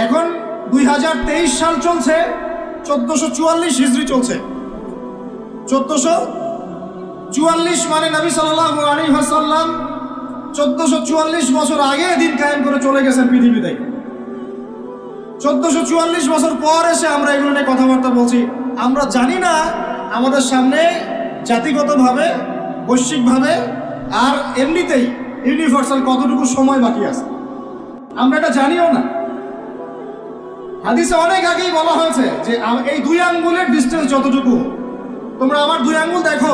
এখন 2023 সাল চলছে, 1444 হিজরি চলছে। 1444 মানে নবী সাল্লাল্লাহু আলাইহি ওয়াসাল্লাম 1444 বছর আগে দিন কায়েম করে চলে গেছেন পৃথিবী থেকে। 1444 বছর পর এসে আমরা এগুলো নিয়ে কথাবার্তা বলছি। আমরা জানি না আমাদের সামনে জাতিগতভাবে, বৈশ্বিকভাবে আর এমনিতেই ইউনিভার্সাল কতটুকু সময় বাকি আছে, আমরা এটা জানিও না। হাদিসে অনেক আগেই বলা হয়েছে যে এই 2 আঙ্গুলের ডিস্টেন্স যতটুকু, তোমরা আমার 2 আঙ্গুল দেখো,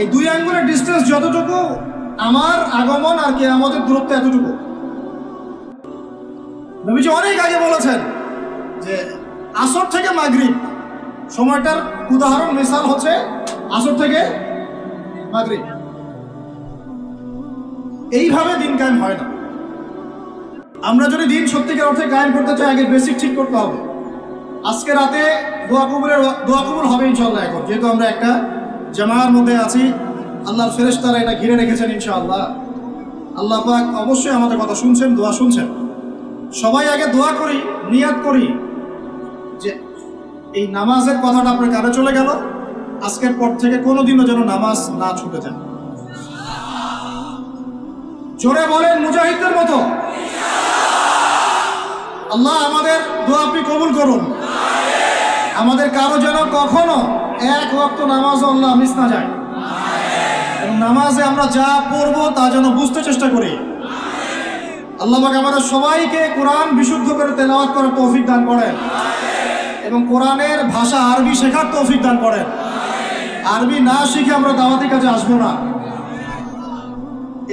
এই 2 আঙ্গুলের ডিস্টেন্স যতটুকু আমার আগমন আর কিয়ামতের দূরত্ব এতটুকু। নবীজি অনেক আগে বলেছেন যে আসর থেকে মাগরিব সময়টার উদাহরণ, মিসাল হচ্ছে আসর থেকে মাগরিব। এইভাবে দিন কায়েম হয় না। আমরা যদি দিন সত্যিকার অর্থে কায়েম করতে চাই, আগে বেসিক ঠিক করতে হবে। আজকে রাতে দোয়া কবুল হবে ইনশাআল্লাহ। এখন যেহেতু আমরা একটা জামার মধ্যে আছি, আল্লাহর ফেরেশতারা এটা ঘিরে রেখেছেন ইনশাআল্লাহ। আল্লাহ পাক অবশ্যই আমাদের কথা শুনছেন, দোয়া শুনছেন। সবাই আগে দোয়া করি, নিয়াত করি যে এই নামাজের কথাটা আপনার কানে চলে গেল, আজকের পর থেকে কোনোদিনও যেন নামাজ না ছুটে যায়। জোরে বলেন মুজাহিদদের মতো। আল্লাহ আমাদের দোয়া আপনি কবুল করুন। আমাদের কারো যেন কখনো এক ওয়াক্ত নামাজও আল্লাহ মিস না যায়, এবং নামাজে আমরা যা পড়বো তা যেন বুঝতে চেষ্টা করি। আল্লাহ পাক আমাদের সবাইকে কোরআন বিশুদ্ধ করে তেলাওয়াত করার তৌফিক দান করেন, এবং কোরআনের ভাষা আরবি শেখার তৌফিক দান করেন। আরবি না শিখে আমরা দাওয়াতি কাজে আসবো না,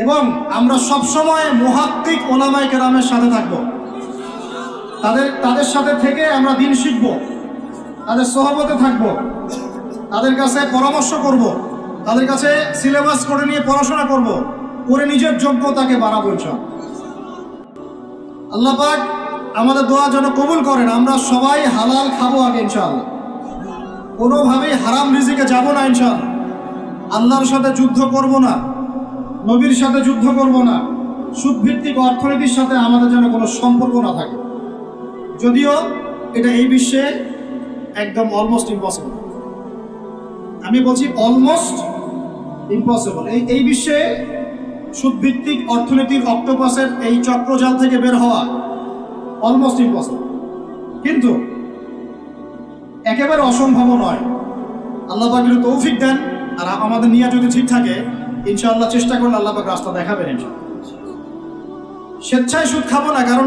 এবং আমরা সবসময় মুহাক্কিক ওলামায়ে কেরামের সাথে থাকবো। তাদের সাথে থেকে আমরা দিন শিখব, তাদের সহবতে থাকব, তাদের কাছে পরামর্শ করব, তাদের কাছে সিলেবাস করে নিয়ে পড়াশোনা করব, করে নিজের যোগ্যতাকে বাড়াবো ইনশাআল্লাহ। আল্লাহ পাক আমাদের দোয়া যেন কবুল করেন। আমরা সবাই হালাল খাবো আগে ইনশাআল্লাহ, কোনোভাবেই হারাম রিজিকে যাব না ইনশাআল্লাহ। আল্লাহর সাথে যুদ্ধ করব না, নবীর সাথে যুদ্ধ করব না, সুদভিত্তিক অর্থনীতির সাথে আমাদের যেন কোনো সম্পর্ক না থাকে। যদিও এটা এই বিশ্বে একদম অলমোস্ট ইম্পসিবল। আমি বলছি অলমোস্ট ইম্পসিবল। এই বিশ্বে সুদভিত্তিক অর্থনীতির অক্টোপাসের এই চক্রজাল থেকে বের হওয়া অলমোস্ট ইম্পসিবল, কিন্তু একেবারে অসম্ভব নয়। আল্লাহ পাক যদি তৌফিক দেন আর আমাদের নিয়ত যদি ঠিক থাকে, ইনশাআল্লাহ চেষ্টা করলে আল্লাহ পাক রাস্তা দেখাবেন ইনশাআল্লাহ। স্বেচ্ছায় সুদ খাবো না, কারণ